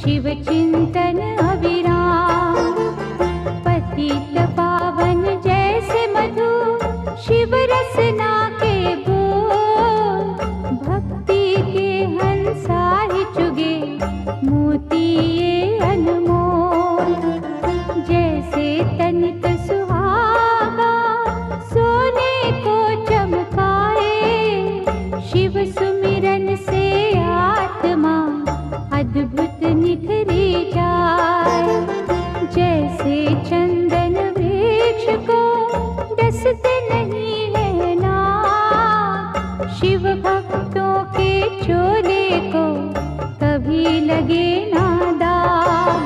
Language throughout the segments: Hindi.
शिव चिंतन अविराम। पतित पावन जैसे मधु शिव रसना के बोल, भक्ति के हंसा ही चुगे मोती ये अनमोल। जैसे तनित सुहागा सोने को चमकाए, शिव सुमिरन से आत्मा अद्भुत निखरी जाए। जैसे चंदन वृक्ष को डसते नहीं है नाग, शिव भक्तों के चोले को कभी लगे ना दाग।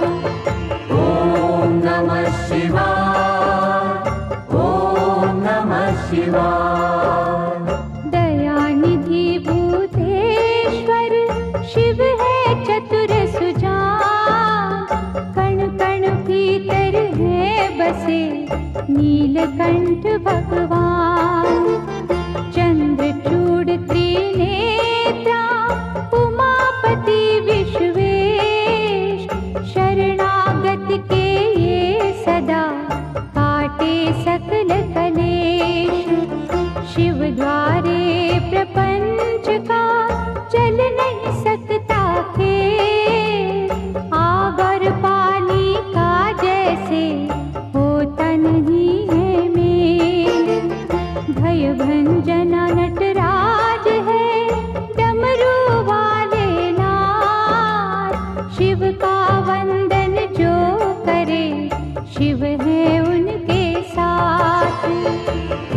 ओम नमः शिवाय, ओम नमः शिवाय। दयानिधि भूतेश्वर शिव है चतुर सुजान, कण कण भीतर है बसे नीलकंठ भगवान। चंद्रचूड़ त्रिनेत्रा उमापति विश्वेश, शरणागत के ये सदा काटे सकल कलेश। शिव द्वारे प्रपंच का चल नहीं सकता खेल, आग और पानी का जैसे होता नहीं है मेल। भय भंजना नटराज है डमरू वाले लाल, शिव का वंदन जो करे शिव है उनके साथ।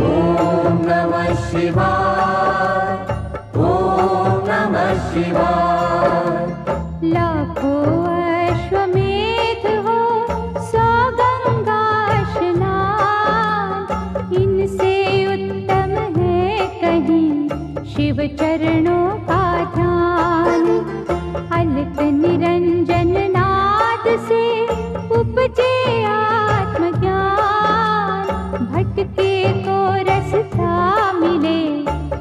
ओम नमः शिवाय, ओम नमः शिवाय। लाखों अश्वमेध हो 100 गंगा स्नान, इनसे उत्तम है कहीं शिव चरणों का ध्यान। अलक निरंजन नाद से उपजे आत्मज्ञान, भटके को रास्ता मिले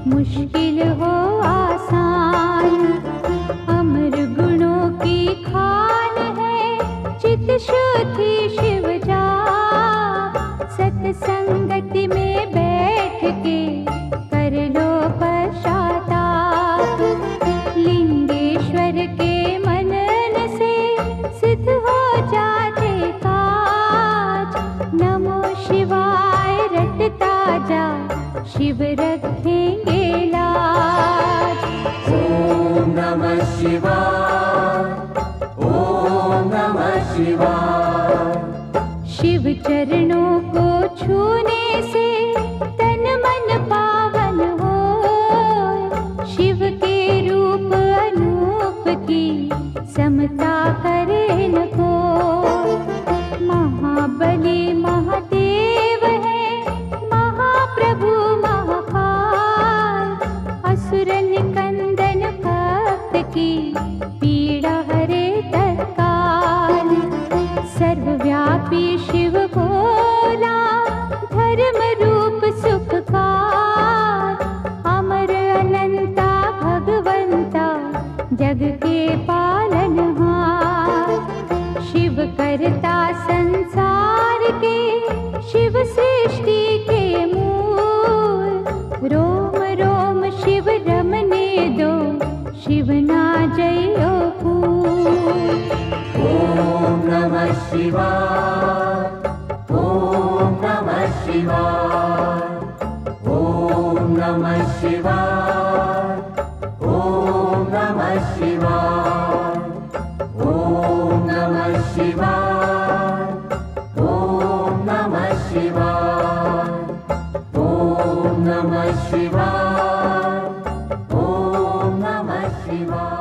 मुश्किल हो आसान। अमर गुणों की खान है चित शुद्धि शिव जाप, सत्संगति में बैठ के कर लो पश्चाताप। लिंगेश्वर के मनन से सिद्ध हो जाते काज, नमो शिवाय रटता जा शिव रखेंगे लाज। ओम नमः शिवाय, ओम नमः शिवाय। शिव चरणों को छूने से तन मन पावन हो, शिव के रूप अनूप की समता करे न कोई। महाबली महादेव है महाप्रभु महाकाल, असुर निकंदन भक्त की पीड़ा हरे तत्काल। सर्वव्यापी शिव भोला धर्म रूप सुखकार, अमर अनंता भगवंता जग के पालनहार। शिव करता संसार के शिव सृष्टि के मूल, रोम रोम शिव रमने दो शिव ना जयो फूल। ओम नमः शिवाय, ओम नमः शिवाय। ओम नमः शिवाय, ओम नमः शिवाय। ओम नमः शिवाय, ओम नमः शिवाय। ओम नमः शिवाय, ओम नमः शिवाय।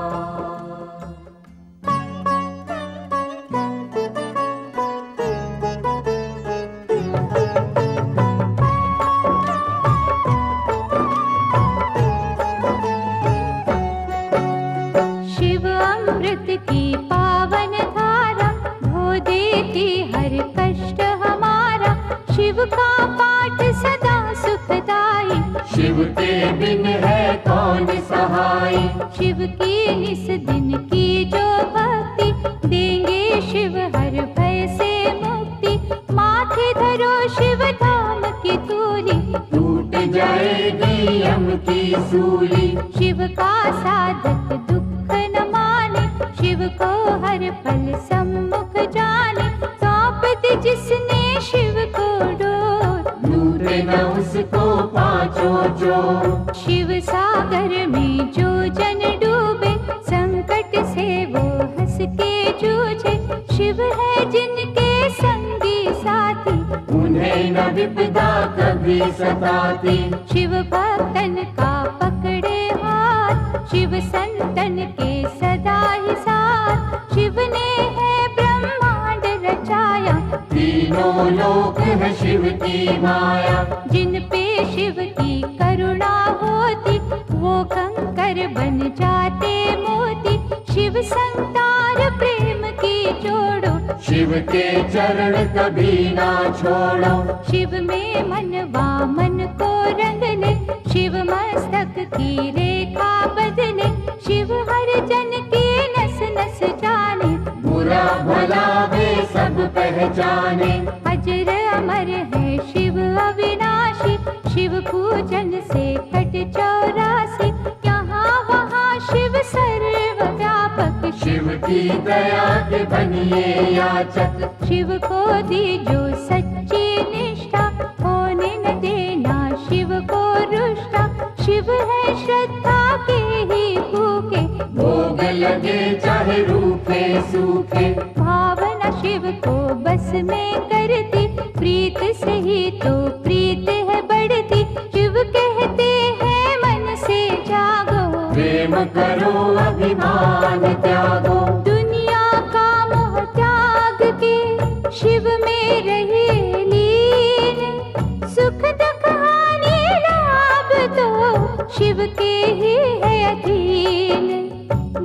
शिव अमृत की पावन धारा धो देती हर कष्ट हमारा, शिव का पाठ सदा सुखदाई। शिव के बिन है कौन सहाय। शिव की निस दिन की जो भक्ति शिव को हर पल सम्मुख जाने, सौंप दी जिसने शिव को डोर। लूटे न उसको पांचों चोर। शिव सागर में जो जन डूबे, संकट से वो हंस के जूझे। शिव है जिनके संगी साथी, उन्हें न विपदा कभी सताती। शिव भक्तन का पकड़े हाथ, शिव संतन के सदा ही साथ। शिव ने है ब्रह्मांड रचाया, तीनों लोक है शिव की माया। जिन पे शिव की करुणा होती, वो कंकर बन जाते मोती। शिव संतार प्रेम की जोड़ो, शिव के चरण कभी ना छोड़ो। शिव में मनवा मन को रंग ले, शिव मस्तक की रेखा बदले। शिव हर जन की नस नस जाने, बुरा भला वे सब पहचाने। अजर अमर है शिव अविनाशी, शिव पूजन से कट 84। यहाँ वहाँ शिव सर्वव्यापक, शिव की दया के बनिए याचक। शिव को दी जो सच्ची निष्ठा, होने न देना शिव को रुष्टा। शिव है श्रद्धा के ही भूखे, भोग लगे चाहे रूखे सूखे। भावना शिव को बस में करती, प्रीत से ही तो प्रीत है बढ़ती। शिव कहते हैं मन से जागो, प्रेम करो अभिमान त्यागो। दुनिया का मोह त्याग के शिव में रहे लीन। सुख दुख हानि लाभ तो शिव के ही है अधीन।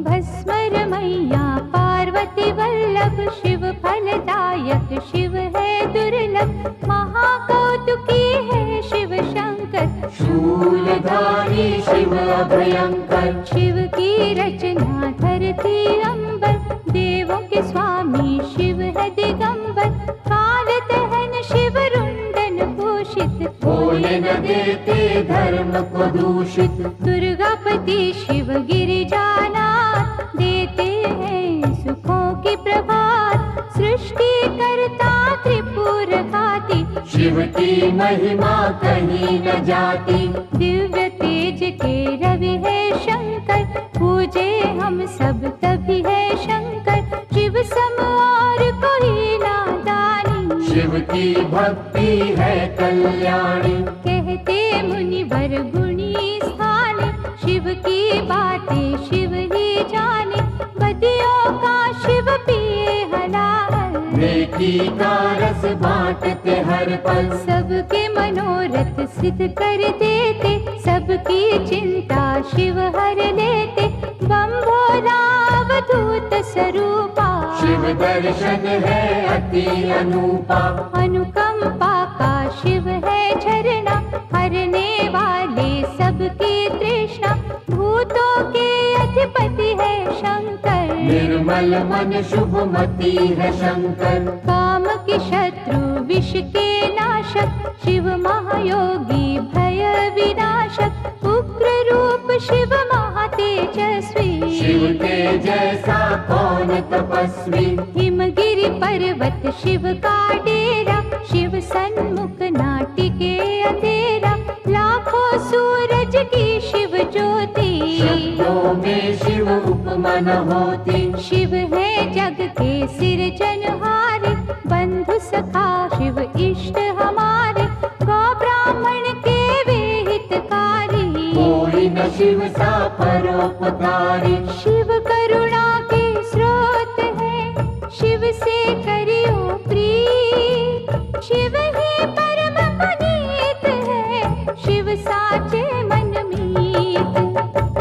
भस्मर मैया पार्वती वल्लभ, शिव फलदायक शिव है दुर्लभ। महाकौतुकी है शिव शंकर, शूलधारी शिव अभयंकर। शिव की रचना धरती अंबर, देवों के स्वामी शिव है दिगंबर। काल दहन शिव रुंडन भूषित, होने न देते धर्म को दूषित। दुर्गापति शिव गिरिजानाथ, देते हैं सुखों की प्रभात। सृष्टि करता त्रिपुर घाती, शिव की महिमा कहीं न जाती। दिव्य तेज के रवि है शंकर, पूजे हम सब तभी है शंकर। शिव सम और कोई नादानी, शिव की भक्ति है कल्याणी। कहते मुनिवर गुणी स्थाने, शिव की बातें शिव ही जाने। बदियों का शिव पिए हलाल, नेकी का रस बांटते हर पल। सबके मनोरथ सिद्ध कर देते, सबकी चिंता शिव हर लेते। बम भोला अवधूत स्वरूपा, शिव दर्शन है अति अनूपा। अनुकंपा का शिव है झरना, हरने वाले सबकी तृष्णा। भूतों के अधिपति है शंकर, निर्मल मन शुभमति है शंकर। काम के शत्रु विष के नाशक, शिव महायोगी भय विनाशक। उग्र रूप शिव महातेजस्वी, शिव के जैसा कौन तपस्वी। हिमगिरि पर्वत शिव का डेरा, शिव सन्मुख नाटिके अंधेरा। लाखों सूरज की शिव ज्योति, शब्दों में शिव उपमा न होती। शिव है जग के सिरजनहारे, बंधु सखा शिव इष्ट हमारे। गौ ब्राह्मण के वे हितकारी, कोई न शिव सा परोपकारी। शिव करुणा के स्रोत है, शिव से करियो प्रीत। शिव ही परम पुनीत है, शिव साचे मन मीत।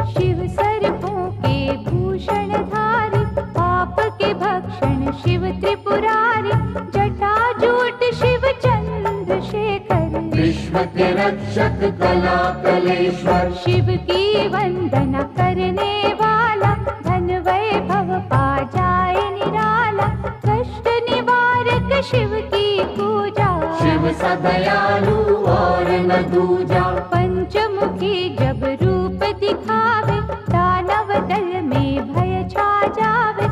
शिव सर्पों के भूषण धारी, पाप के भक्षण शिव त्रिपुरारी। जटाजूट शिव चंद्रशेखर, विश्व के रक्षक कला कलेश्वर। शिव की वंदना करने वाला, धन वैभव पा जाए निराला। कष्ट निवारक शिव की पूजा, शिव सा दयालु और न दूजा। पंचमुखी जब रूप दिखावे, दानव दल में भय छा जावे।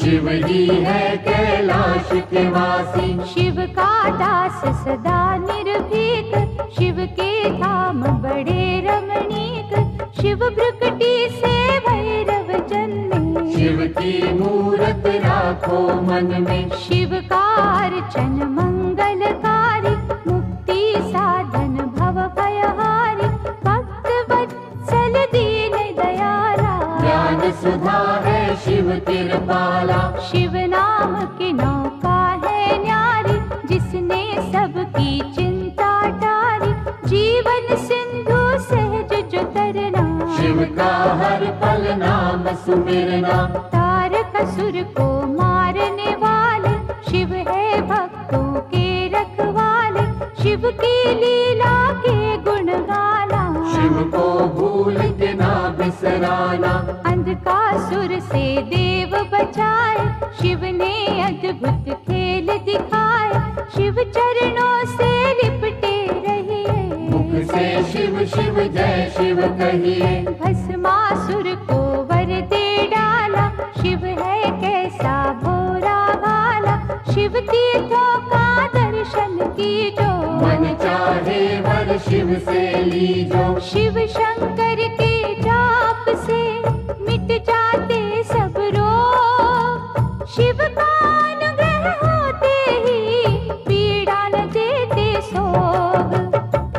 शिव ही है कैलाश के वासी। शिव का दास सदा निर्भीक, शिव के धाम बड़े रमणीक। शिव भ्रुकुटी से भैरव जन्मे, शिव की मूरत राखो मन में। शिव का अर्चन मंगलकारी, मुक्ति साधन भव भयहारी। भक्त वत्सल दीन दयाला, ज्ञान सुधा है शिव कृपाला। शिव नाम की नौका है न्यारी, जिसने सबकी चिंता टारी। जीवन सिंधु सहज जो तरना, शिव का हर पल नाम सुमिरना। तारक असुर को मारने वाले, शिव है भक्तों के रखवाले। शिव की लीला के गुण गाना, शिव को भूल के ना बिसराना। अंधकासुर से देव बचाए, शिव ने अद्भुत खेल दिखाए। शिव चरणों से लिपटे रहिए, मुख से शिव शिव जय शिव कहिए। भस्मासुर को वर दे डाला, शिव है कैसा भोला भाला। शिव तीर्थों का दर्शन कीजो, मन चाहे वर शिव से लीजो। शिव शंकर के जाप से मिट जाते सब रोग। शिव का अनुग्रह होते ही पीड़ा न देते सोग।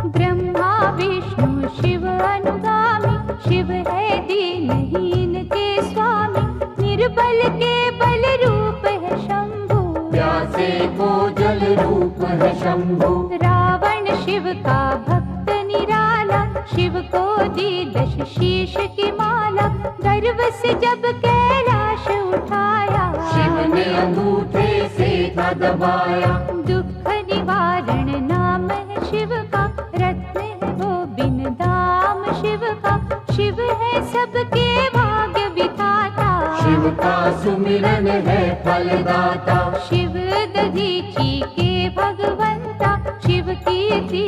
ब्रह्मा विष्णु शिव अनुगामी, शिव है दीनहीन के स्वामी। निर्बल के बल रूप है शंभु, प्यासे को जल रूप है शंभु। रावण शिव का भक्त निराला, शिव को दी 10 शीश की माला। गर्व से जब कैलाश उठाया, शिव ने अंगूठे से था दबाया। दुख निवारण नाम है शिव का, रत्न है वो बिन दाम शिव का। शिव है सबके भाग्य विधाता, शिव का सुमिरन है फलदाता। शिव दधीची के भगवंता, शिव कीर्ति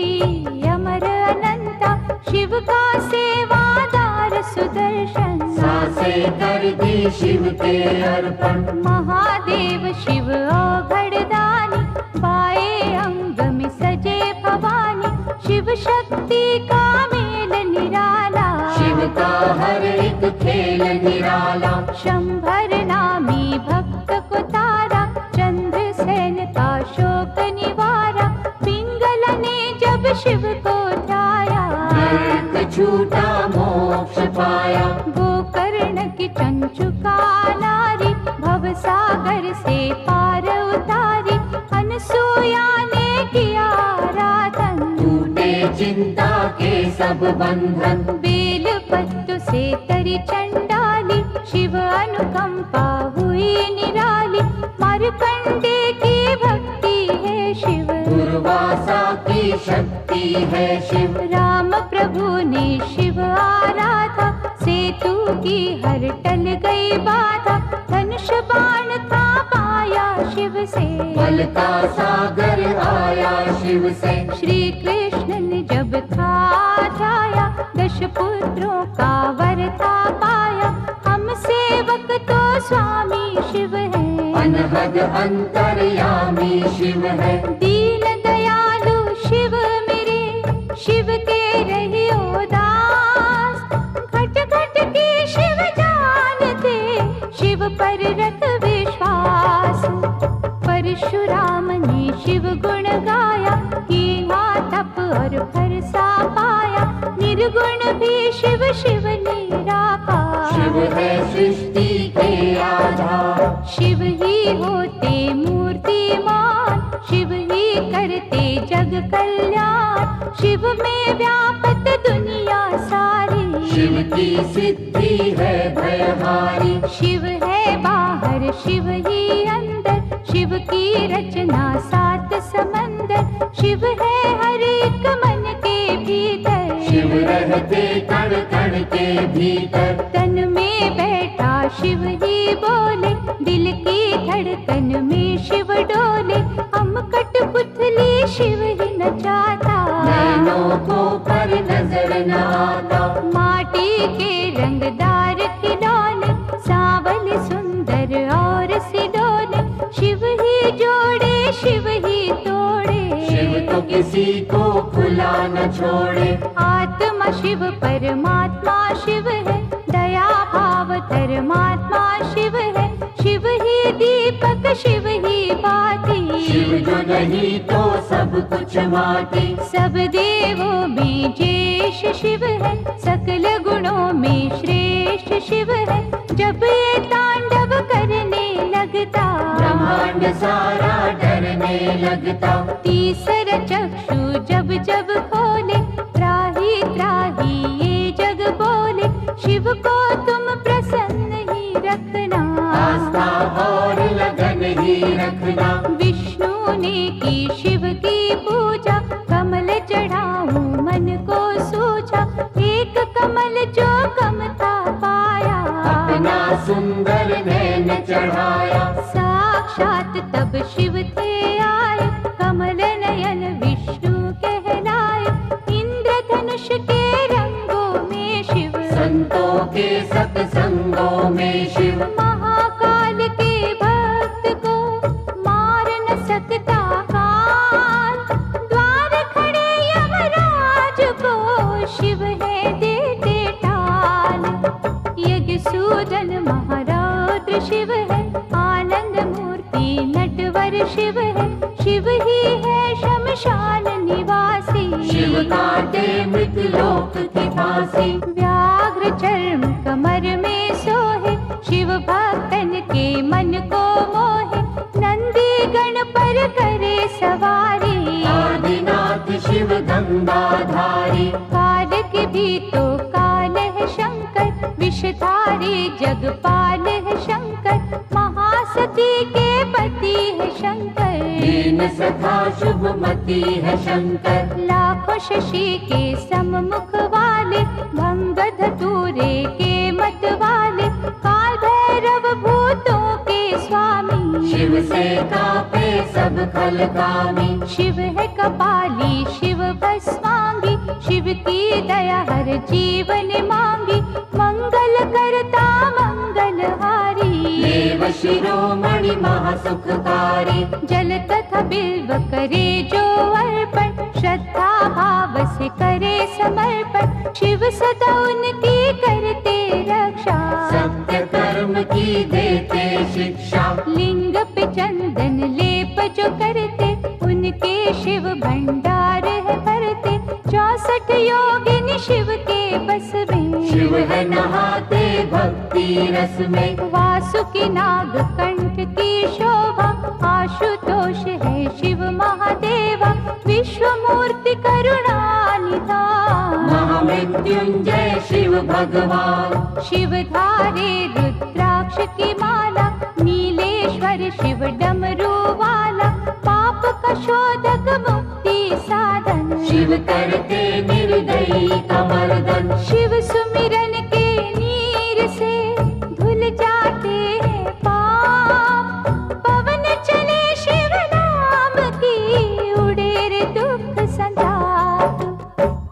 अमर अनंता। शिव का सेवादार सुदर्शन, सांसें कर दी शिव के अर्पण। महादेव शिव औघड़दानी, बाएं अंग में सजे भवानी। शिव शक्ति का मेल निराला, शिव का हर एक खेल निराला। शंभर नामी भक्त को तारा, चंद्रसेन का शोक निवारा। पिंगला ने जब शिव को ध्याया, नरक छूटा मोक्ष पाया। गोकर्ण की चंचुका नारी, भवसागर से पार उतारी। अनसुया ने किया आराधन, टूटे चिंता के सब बंधन। बेल पत्तु से तरी चंडाली, शिव अनुकंपा हुई निराली। मार्कंडे की भक्ति है शिव, दुर्वासा की शक्ति है शिव। राम प्रभु ने शिव आराधा, सेतु की हर टल गई बाधा। धनुष बाण था पाया शिव से, बल का सागर आया शिव से। श्री कृष्ण ने जब था जाया, 10 पुत्रों का वर था पाया। हम सेवक तो स्वामी शिव है, अनहद अंतर्यामी शिव है। दीन दयालु शिव मेरे, शिव के रहियो दास। घट घट के शिव जानते, शिव पर रख विश्वास। परशुराम ने शिव गुण गाया, किया तप और फरसा पाया। निर्गुण भी शिव शिव निराकार, शिव है सृष्टि के आधार। शिव ही होते मूर्तिमान, शिव ही करते जग कल्याण। शिव में व्यापत दुनिया सारी, शिव की सिद्धि है भयहारी। शिव है बाहर शिव ही अंदर, शिव की रचना 7 समंदर। शिव है हर एक मन के भीतर, शिव रहते कण कण के भीतर। तन में बैठा शिव ही बोले, दिल की धड़कन में शिव डोले। हम कठपुतली शिव ही नचाता, नैनों को पर नजर न आता। माटी के रंगदार खिलौने, सांवल सुंदर और किसी को खुला न छोड़े। आत्मा शिव परमात्मा शिव है, दया भाव धर्मात्मा शिव है। शिव ही दीपक शिव ही बाती, शिव जो नहीं तो सब कुछ माटी। सब देवों में ज्येष्ठ शिव है, सकल गुणों में श्रेष्ठ शिव है। जब ये तांडव करने लगता, ब्रह्मांड सारा डरने लगता। तीसरा चक्षु जब जब खोले, त्राही त्राही ये जग बोले। शिव को तुम प्रसन्न ही रखना, आस्था और लगन ही रखना। विष्णु ने की शिव की पूजा, कमल चढ़ाऊं मन को सूझा। एक कमल जो कम था पाया, अपना सुंदर नैन चढ़ाया। साक्षात तब शिव थे आए, कमल नयन विष्णु कहलाए। इंद्रधनुष के रंगों में शिव, संतों के सत्संगों में शिव। महाकाल के भक्त को मार न सकता काल, द्वार खड़े यमराज को शिव है देते टाल। यज्ञ सूदन महारौद्र शिव है, आनंद मूर्ति नटवर शिव है। शिव ही है शमशान निवासी, शिव काटे मृतलोक की फांसी। व्याघ्र चर्म कमर में सोहे, शिव भक्तन के मन को मोहे। नंदी गण पर करे सवारी, आदिनाथ शिव गंगाधारी। काल के भी तो काल है शंकर, विषधारी जगपाल है शंकर। महासती के पति है शंकर, दीन सखा शुभमती है शंकर। लाखों शशि के सम्मुख वाले, भंग धतूरे के मत वाले। काल भैरव भूतों के स्वामी, शिव से कापे सब खलकामी। शिव है कपाली शिव भस्मांगी, शिव की दया हर जीवन मांगी। मंगल करता मंगलहारी, देव शिरोमणि महासुखकारी। जल तथा बिल्व करे जो अर्पण, श्रद्धा भाव से करे समर्पण। शिव सदा उनकी करते रक्षा, सत्य कर्म की देते शिक्षा। लिंग पे चंदन लेप जो करते, उनके शिव भंडार है भरते। 64 योगिनी शिव के बस में, शिव है नहाते भक्ति रस में। वासुकी नाग कंठ की शोभा, आशुतोष है शिव महादेवा। विश्व मूर्ति करुणा निधान, महामृत्युंजय शिव भगवान। शिव धारे रुद्राक्ष की माला, नीलेश्वर शिव डमरू वाला। पाप का शोधक मुक्ति साधन, शिव करते निर्दयी का मर्दन। शिव सुमिरन के नीर से धुल जाते हैं पाप। पवन चले शिव नाम की, उड़े रे दुख संताप।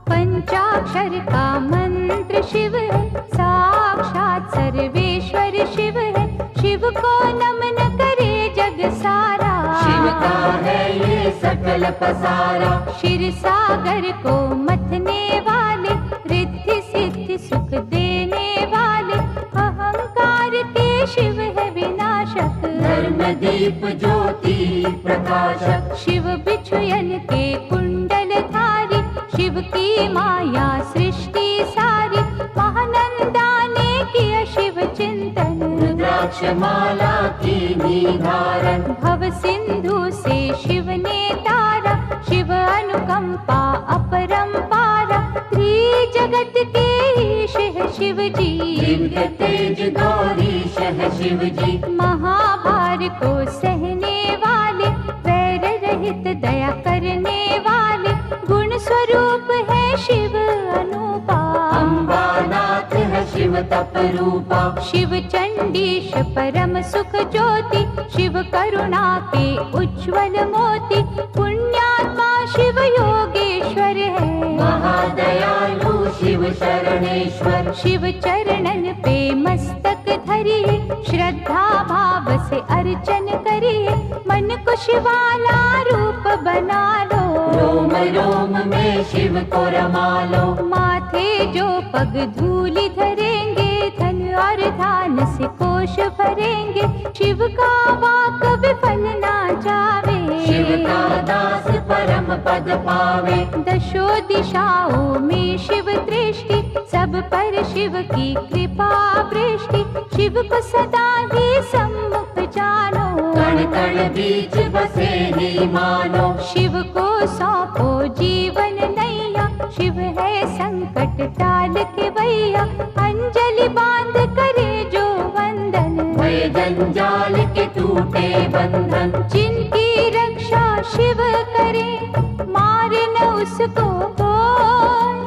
पंचाक्षर का मंत्र शिव है, साक्षात सर्वेश्वर शिव है। शिव को नमन करे जग सारा, शिव का है ये सकल पसारा। क्षीर सागर को मथने वाले, रिद्धि सिद्धि सुख देने वाले। अहंकार के शिव है विनाशक, धर्म दीप ज्योति प्रकाशक। शिव बिछुयन के कुंडल धारी, शिव की माया सृष्टि सारी। महानंदा ने किया शिव चिंतन, रुद्राक्ष माला की निधारण। भव सिंधु से शिव ने तारा, शिव अनुकंपा अपरंपारा। त्रिजगत के ईश है शिव जी, दिव्य तेज गौरीश है शिव जी। महाभार को सहने वाले, वैर रहित दया करने वाले। गुण स्वरूप है शिव अनुपा, अम्बानाथ है शिव तप रूपा। शिव चंडीश परम सुख ज्योति, शिव करुणा के उज्ज्वल मोती। पुण्यात्मा शिव योगेश्वर है, महादयालु शिव शरणेश्वर। शिव चरणन पे मस्तक धरिए, श्रद्धा भाव से अर्चन करिए। मन को शिवाला रूप बना लो, रोम रोम में शिव को रमा लो। माथे जो पग धूलि धरेंगे, धन और धान से कोश भरेंगे। शिव का वाक विफल ना जावे, शिव का दास परम पद पावे। दशो दिशाओं में शिव दृष्टि, सब पर शिव की कृपा वृष्टि। शिव को सदा ही सम्मुख जानो, कण कण बीच बसे ही मानो। शिव को सौंपो जीवन नैया, शिव है संकट टाल के भैया। अंजलि बांध करे जो वंदन, भय जंजाल के टूटे बंधन। जिनकी रक्षा शिव करे, मारे न उसको कोई।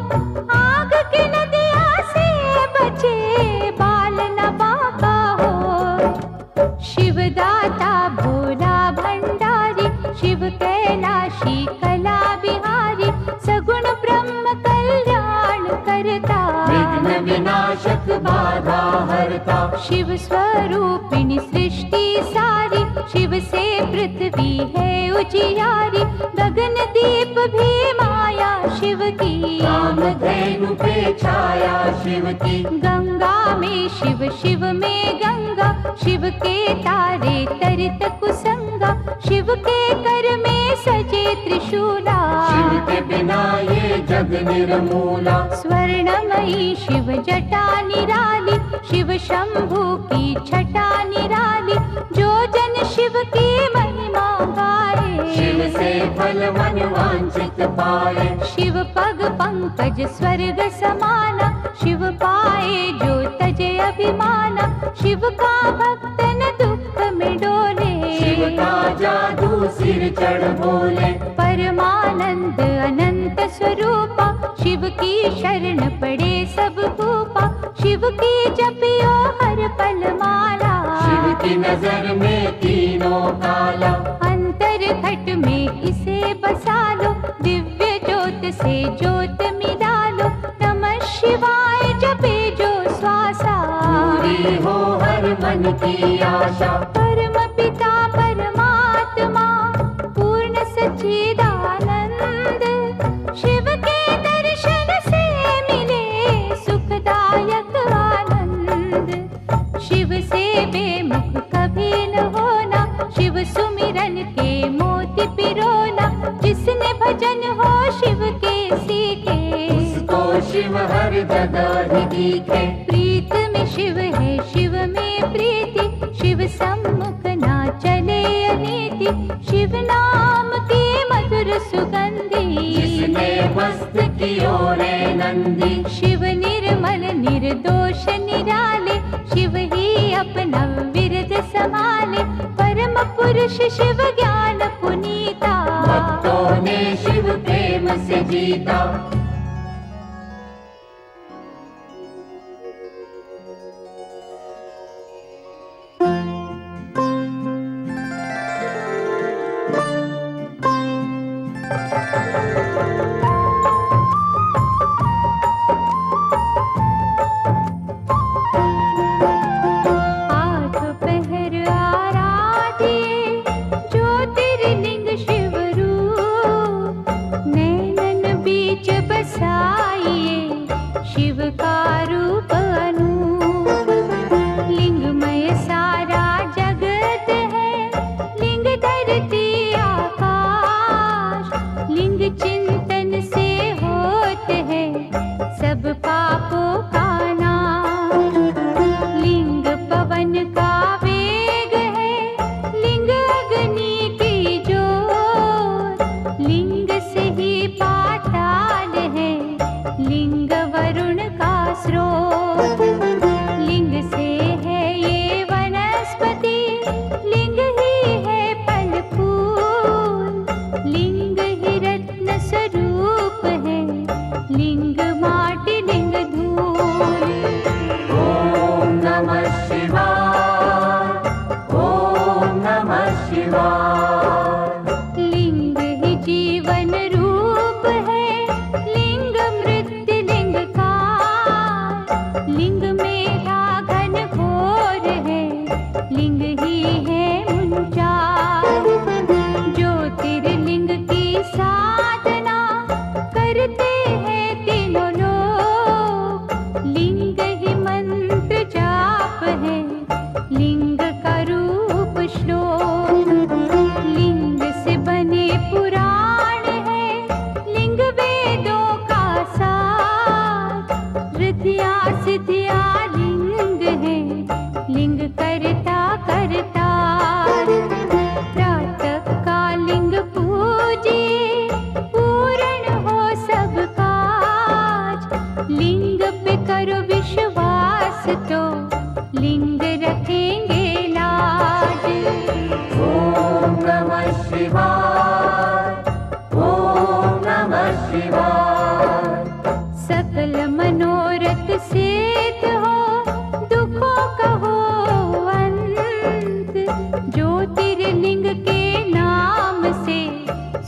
आग की नदिया से बचे, बाल न बाका हो। शिव दाता भोला भंडारी, शिव कैलाशी कला बिहारी। सगुण ब्रह्म कल्याण करता, विघ्न विनाशक बाधा हरता। शिव स्वरूपिणी सृष्टि सारी, शिव से पृथ्वी है उजियारी। गगन दीप भी माया शिव की, कामधेनु पे छाया शिव की। गंगा में शिव, शिव में गंगा। शिव के तारे तरित कुसंगा, शिव के कर में सजे त्रिशूला। शिव के बिना ये जग निर्मूला। स्वर्णमयी शिव जटा निराली, शिव शंभु की छटा निराली। जो जन शिव की महिमा गाए, शिव से फल मन वांछित पाए। शिव पग पंकज स्वर्ग समाना, शिव पाए जो तजे अभिमाना। शिव का भक्त न दुख में डोले, शिव का जादू सिर चढ़ बोले। परमानंद अनंत स्वरूपा, शिव की शरण पड़े सब भूपा। शिव की जपियो हर पल माला, शिव की नजर में तीनों काला। अंतर घट में इसे बसा लो, दिव्य ज्योत से ज्योत मिला लो। नमः शिवाय जपे जो श्वासा, पूरी हो हर मन की आशा। परम पिता परमात्मा पूर्ण सच्चिदानंद। शिव के दर्शन से मिले सुखदायक आनंद। शिव से बेमुख कभी न होना, शिव सुमिरन के मोती पिरोना। जिसने भजन हो शिव के सीखे, उसको शिव हर जगह ही दिखे। प्रीत में शिव है शिव में प्रीति, शिव सम्मुख ना चले अनीति। शिव नाम की मधुर सुगंधि, जिसने मस्त कियो रे नंदी। शिव निर्मल निर्दोष निराले, शिव ही अपना विरद संभाले। परम पुरुष शिव ज्ञान पुनीता, भक्तों ने शिव प्रेम से जीता। आठ पहर आराधे ज्योतिर्लिंग शिव रूप। नैनन बीच बसाइए शिव का रूप अनूप। लिंगमय सारा जगत है, लिंग धरती आकाश। लिंग चिंतन से होते हैं सब पापों का नाश। लिंग पवन का वेग है, लिंग अग्नि की ज्योत। लिंग से ही पाताल है, लिंग वरुण का स्रोत। लिंग से है ये वनस्पति, लिंग ही है फल फूल। लिंग ही रत्न स्वरूप है, लिंग माटी लिंग धूल। ओम नमः शिवाय। श्लोक। लिंग से बने पुराण है, लिंग वेदों का सार। रिद्धियाँ सिद्धियाँ लिंग है, लिंग करता करतार। प्रातः का लिंग पूजिए, पूर्ण हो सब काज। लिंग पे करो विश्वास तो लिंग रखेंगे लाज। ॐ नमः शिवाय, ॐ नमः शिवाय। सकल मनोरथ सिद्ध हो, दुखों का हो अंत। ज्योतिर्लिंग के नाम से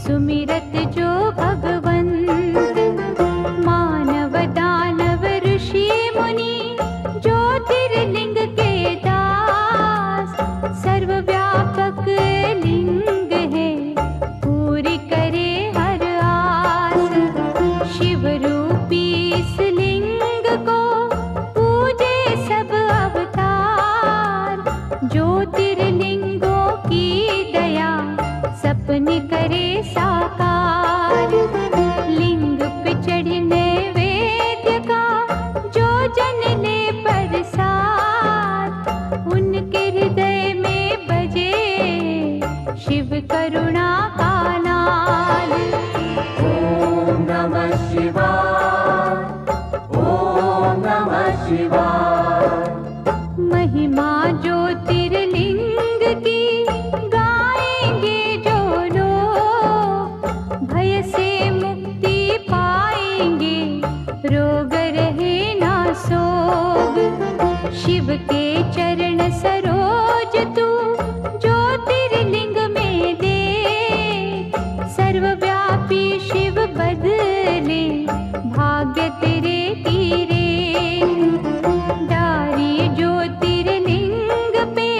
सुमिरत जो भगवंत। मानव दानव ऋषि मुनि ज्योतिर्लिंग के दास। सर्वव्यापक लिंग है, पूरी करे हर आस। शिव रूपी इस लिंग को पूजे सब अवतार। ज्योतिर्लिंगों की दया सपने करे साकार। लिंग पे चढ़ने वेद्य का जो जन ले प्रसाद। उनके हृदय में बजे शिव करुणा का नाद। ॐ नमः शिवाय, ॐ नमः शिवाय। महिमा ज्योतिर्लिंग की गाएंगे जो लोग। भय से मुक्ति पाएंगे, रोग रहे ना सोग। शिव के चरण सरोज तू ज्योतिर्लिंग में दे। सर्वव्यापी शिव बदले भाग्य तेरे तीरे। डारी ज्योतिर्लिंग पे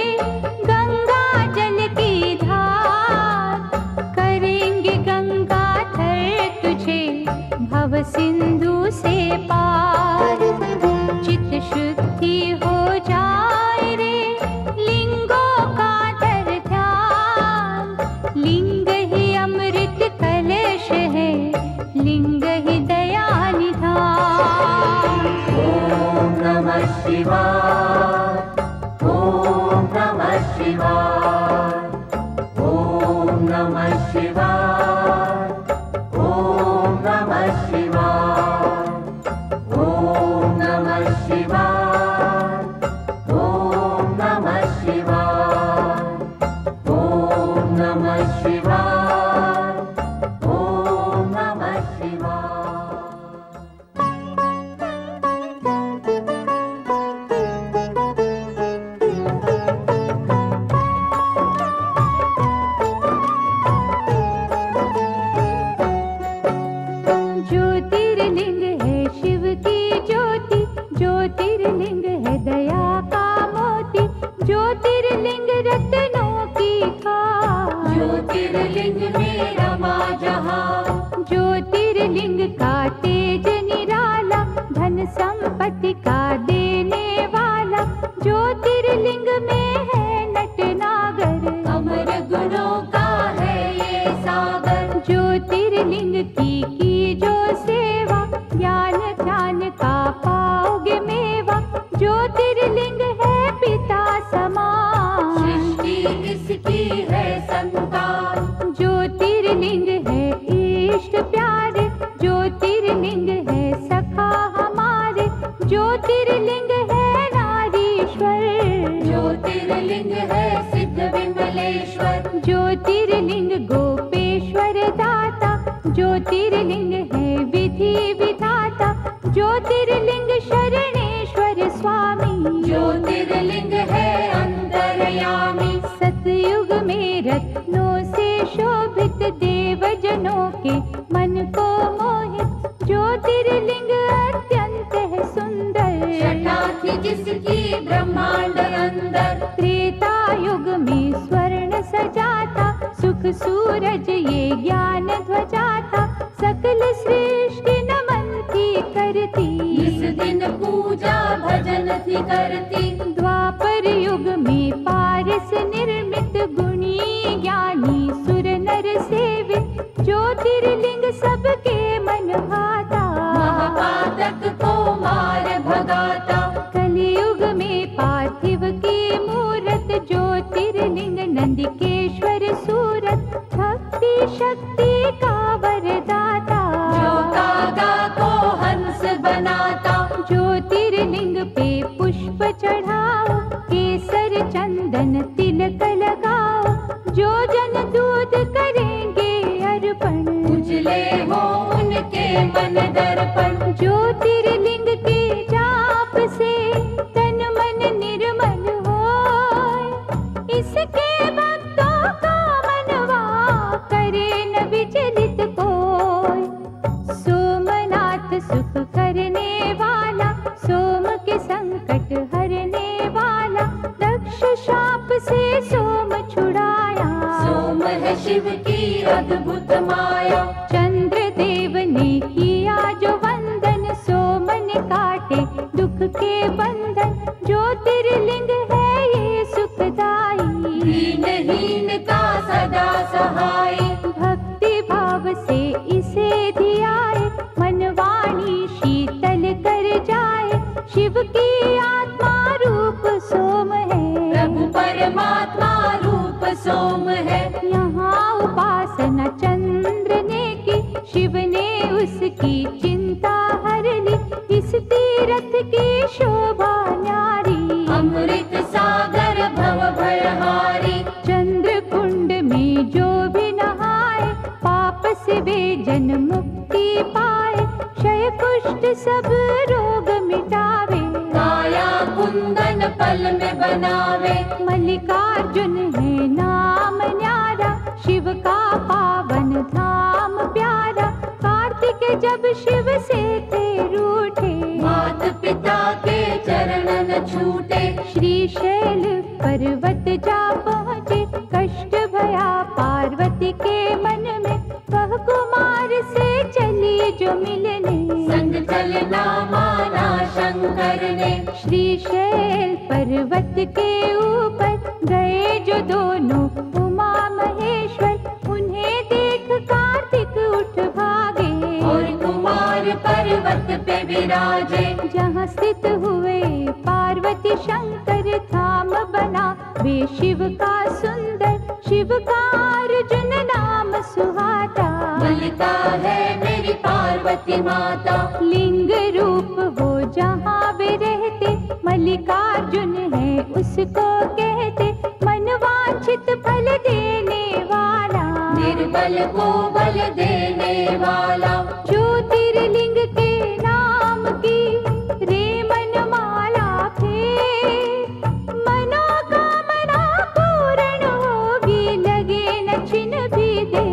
गंगा जल की धार। करेंगे गंगा थर तुझे भव सिंधु से पार। चित शुद्धि हो जाए रे, लिंगों का धर ध्यान। लिंग ही अमृत कलश है, लिंग ही दया निधान। ॐ नमः शिवाय, ॐ नमः शिवाय। ॐ नमः शिवाय, ॐ नमः शिवाय। ॐ नमः शिवाय, ॐ नमः शिवाय। ॐ नमः शिवाय, ॐ नमः शिवाय। ज्योतिर्लिंग है शिव की ज्योति, ज्योतिर्लिंग है दया का मोती। ज्योतिर्लिंग रत्नों की खान, ज्योतिर्लिंग में रमा जहाँ। ज्योतिर्लिंग का तेज निराला, धन संपत्ति का देने वाला। ज्योतिर्लिंग में है नटनागर, अमर गुणों का है ये सागर। ज्योतिर्लिंग की जो सेवा, ज्ञान ध्यान का पाओगे मेवा। ज्योतिर्लिंग है पिता समान, सृष्टि इसकी है संतान। ज्योतिर्लिंग है इष्ट प्यारे। ज्योतिर्लिंग है सखा हमारे। ज्योतिर्लिंग है नारीश्वर, ज्योतिर्लिंग है सिद्ध विमलेश्वर। ज्योतिर्लिंग गोपेश्वर दाता। ज्योतिर्लिंग है विधि विधाता। ज्योतिर्लिंग शरणेश्वर स्वामी। ज्योतिर्लिंग है अंतर्यामी। सतयुग में रत्नों से शोभित, देवजनों के मन को मोहित। ज्योतिर्लिंग अत्यंत है सुंदर, छटा थी जिसकी ब्रह्मांड अंदर। त्रेता युग में स्वर्ण सजा था, सुख सूरज ये ज्ञान ध्वजा था। सकल सृष्टि नमन थी करती, इस दिन पूजा भजन थी करती। द्वापर युग में पारस निर्मित, ज्योतिर्लिंग सबके मन भाता, महापातक को मार भगाता। कलियुग में पार्थिव की मूरत, ज्योतिर्लिंग नंदिकेश्वर सूरत, भक्ति शक्ति का वरदाता, जो कागा को हंस बनाता। ज्योतिर्लिंग पे पुष्प चढ़ाओ, केसर चंदन तिलक लगाओ, जो जन दूध करेंगे अर्पण, उजले हो उनके मन दर्पण। ज्योतिर्लिंग के जाप से तन मन निर्मल होय, इसके भक्तों का मनवा करे न विचलित कोय। सोमनाथ सुख करने वाला, सोम के संकट हरने वाला, दक्ष शाप से सोम छुड़ाया, सोम है शिव की अद्भुत माया। चंद्र देव ने किया जो वंदन, सोम ने काटे दुख के बंधन, ज्योतिर्लिंग है ये सुखदाई, दीनहीन का सदा सहाय। भक्ति भाव से इसे धियाए, मन वाणी शीतल कर जाए, शिव की आत्मा रूप सोम है, प्रभु परमात्मा रूप सोम है। यहाँ उपासना चंद्र ने की, शिव ने उसकी चिंता हर ली, इस तीरथ की शोभा न्यारी, अमृत सागर भव भयहारी। चंद्र कुंड में जो भी नहाए, पाप से वे जन मुक्ति पाए, क्षय कुष्ठ सब रोग मिटावे, काया कुंदन पल में बनावे। मल्लिकार्जुन है नाम न्यारा, शिव का पावन धाम प्यारा, कार्तिक जब शिव से थे रूठे, मात पिता के चरणन छूटे। श्रीशैल पर्वत जा पहुँचे, कष्ट भया पार्वती के मन में, वह कुमार से चली जो मिलने, संग चलना माना शंकर ने। श्रीशैल पर्वत के ऊपर गए जो दोनों उमा महेश्वर, उन्हें देख कार्तिक उठ भागे, और कुमार पर्वत पे विराजे। जहाँ स्थित हुए पार्वती शंकर, धाम बना वे शिव का सुंदर, शिव का अर्जुन नाम सुहाता, मल्लिका है मेरी पार्वती माता। लिंग रूप हो जहाँ वे रहते, मल्लिकार्जुन है उसको कहते, मनवांछित फल देने वाला, निर्बल को बल देने वाला। ज्योतिर्लिंग के नाम की रे मनमाला फेर, मनोकामना पूर्ण होगी, लगे न छिन भी दे।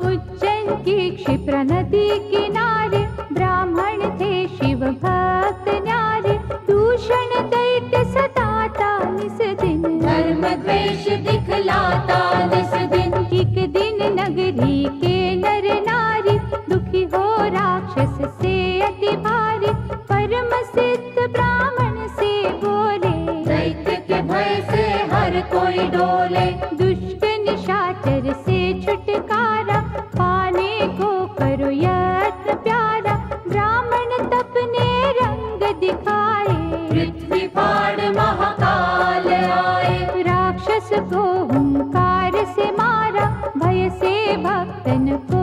उज्जैन की क्षिप्रा नदी किनारे, ब्राह्मण थे शिव भक्त न्यारे, दूषण दैत्य सताता निस दिन, धर्म द्वेष दिखलाता निस दिन। एक दिन नगरी के नर नारी, दुखी हो राक्षस से अति भारी, परम सिद्ध ब्राह्मण से बोले, दैत्य के भय से हर कोई डोले। दुष्ट निशाचर से छुटकारा, पाने को करो यत्न प्यारा, ब्राह्मण तपने रंग दिखाए, पृथ्वी फाड़ महाकाल आए। राक्षस को हुंकार से मारा, भय से भक्तन को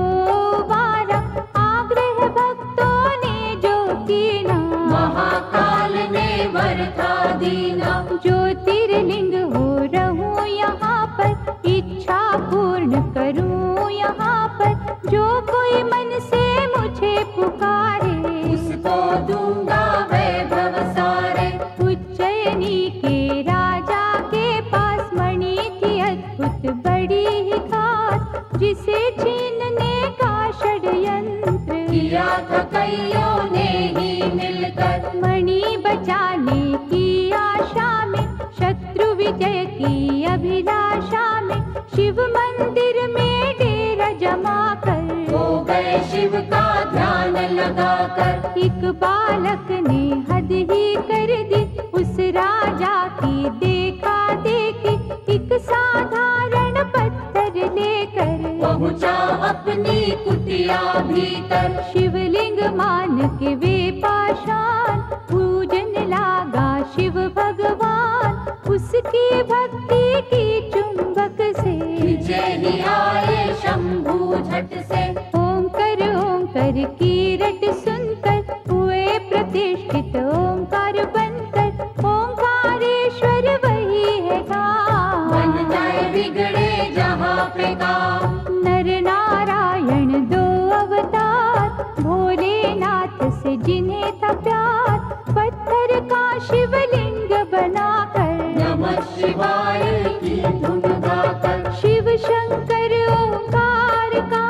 वारा, आग्रह भक्तों ने जो कीना, महाकाल ने वर था दीना। ज्योतिर्लिंग हो रहूं यहाँ पर, इच्छा पूर्ण करूं यहाँ पर, जो कोई मन से मुझे पुकारे, उसको दूंगा वैभव सारे। उज्जैनी के राजा के पास मणि थी अद्भुत बड़ी ही खास, जिसे छीनने का षड्यंत्र किया था कईयों ने ही मिलकर, मणि बचाने की आशा में, शत्रु विजय की अभिलाषा में, शिव मंदिर में डेरा जमा कर, हो गए शिव का ध्यान लगाकर। एक बालक ने हद ही कर दी, उस राजा की देखा देखी, एक साधारण पत्थर लेकर पहुंचा अपने अपनी कुटिया भीतर। शिवलिंग मान के वे पाषाण, पूजन लागा शिव भगवान। उसकी भक्ति की चुंबक से जय ही आए शंभू झट से। ओंकार की रट सुनकर हुए प्रतिष्ठित ओंकार बनकर। ओंकारेश्वर वही है बन गाँव। जाए बिगड़े जहाँ पे काम। नर नारायण दो अवतार, भोलेनाथ से जिन्हें था प्यार। पत्थर का शिवलिंग बनाकर नमः शिवाय की धुन गाकर। शिव शंकर ओंकार का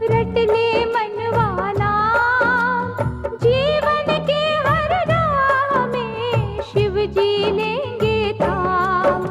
रट ले मनवाना। जीवन के हर राह में शिव जी लेंगे थाम।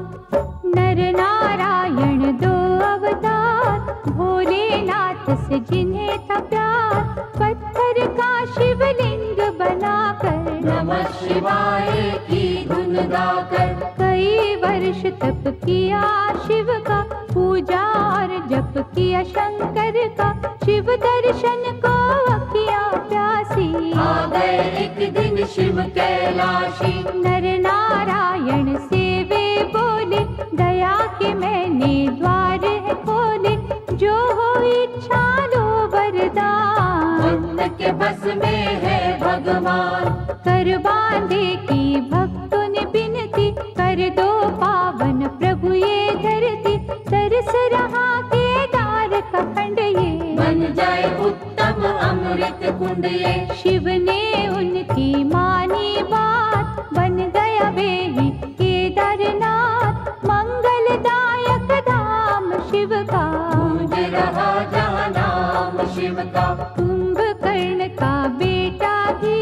नर नारायण दो अवतार, भोलेनाथ से जिन्हें था प्यार। पत्थर का शिवलिंग बनाकर नमः शिवाय की धुन गाकर। कई वर्ष तप किया शिव का, पूजा और जप किया शंकर का। शिव दर्शन को अखियाँ प्यासी, आ गए एक दिन शिव कैलाशी। नर नारायण से वे बोले, दया के मैंने द्वार है खोले। जो हो इच्छा लो वरदान, भक्त के बस में है भगवान। कर बांधे की भक्तों ने बिनती, कर दो पावन प्रभु ये धरती। तरस रहा केदार का खंड ये, बन जाए उत्तम अमृत कुंड ये। शिव ने उनकी मानी बात, बन गया वे ही केदारनाथ। मंगलदायक धाम शिव का, गूंज रहा जहाँ नाम शिव का। कुंभकर्ण का बेटा भी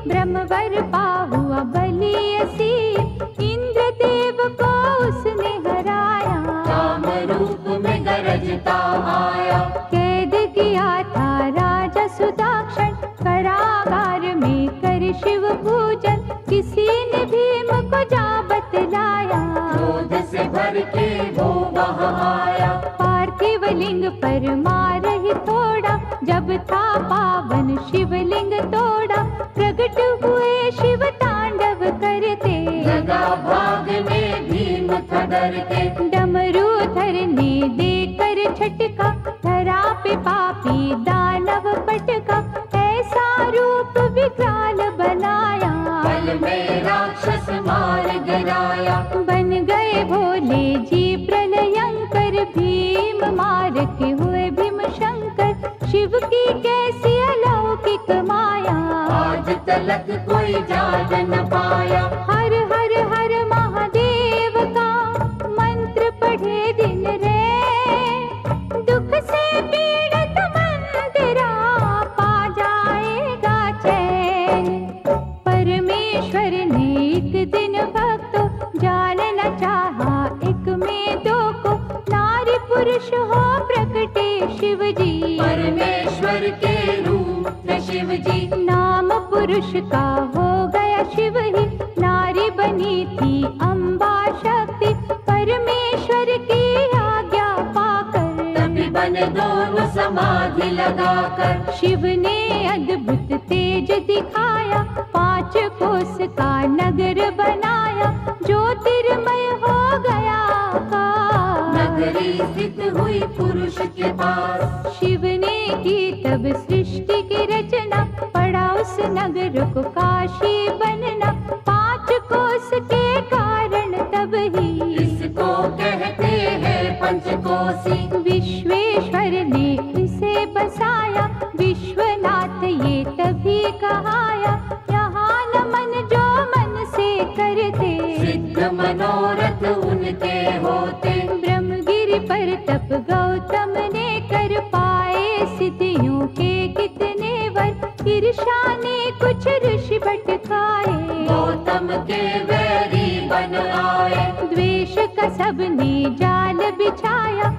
ब्रह्मवर पा हुआ बलि असीम। इंद्रदेव को उसने हराया, काम रूप में गरजता आया। कैद किया था राजा सुदाक्षण, कारागार में कर शिव पूजन। किसी ने भीम को जा बतलाया, क्रोध से भर के वो वहाँ आया। पार्थिव लिंग पर मार ही थोड़ा, जब था पावन शिवलिंग तोड़ा। प्रकट हुए शिव तांडव करते, लगा भागने भीम था डरते। डमरूधर ने देकर झटका, धरा पे पापी दानव पटका। ऐसा रूप विकराल बनाया, पल में राक्षस मार गिराया। बन गए भोले जी प्रलयंकर। भीम मार के हुए भीम शंकर। शिव की कैसी अलौकिक माया, आज तलक कोई जान न पाया। हर हर हर महादेव का मंत्र पढ़े दिन रे। दुख से पीड़ित मन तेरा पा जाएगा चैन। परमेश्वर ने एक दिन भक्तों जानना चाहा, एक में दो को। नारी पुरुष हो प्रकटे शिव जी, परमेश्वर के रूप में शिव जी। नाम पुरुष का हो गया शिव ही, नारी बनी थी अम्बा शक्ति। परमेश्वर की आज्ञा पाकर तभी बने दोनों समाधि लगाकर। शिव ने अद्भुत तेज दिखाया, 5 कोस का नगर बनाया। ज्योतिर्मय हो गया आकाश, नगरी स्थित हुई पुरुष के पास। शिव ने की तब सृष्टि की रचना, पड़ा उस नगर को काशी बनना। 5 कोस के कारण तब ही इसको कहते हैं पंचकोसी। विश्वेश्वर ने इसे बसाया, विश्वनाथ ये तभी कहाया। यहाँ नमन जो मन से करते, सिद्ध मनोरथ उनके होते। ब्रह्मगिरि पर तप गौतम ने कर पाए, सिद्धियों के कितने वर। ईर्षा ने कुछ ऋषि भटकाए, गौतम के वैरी बन आए। द्वेष का सबने जाल बिछाया,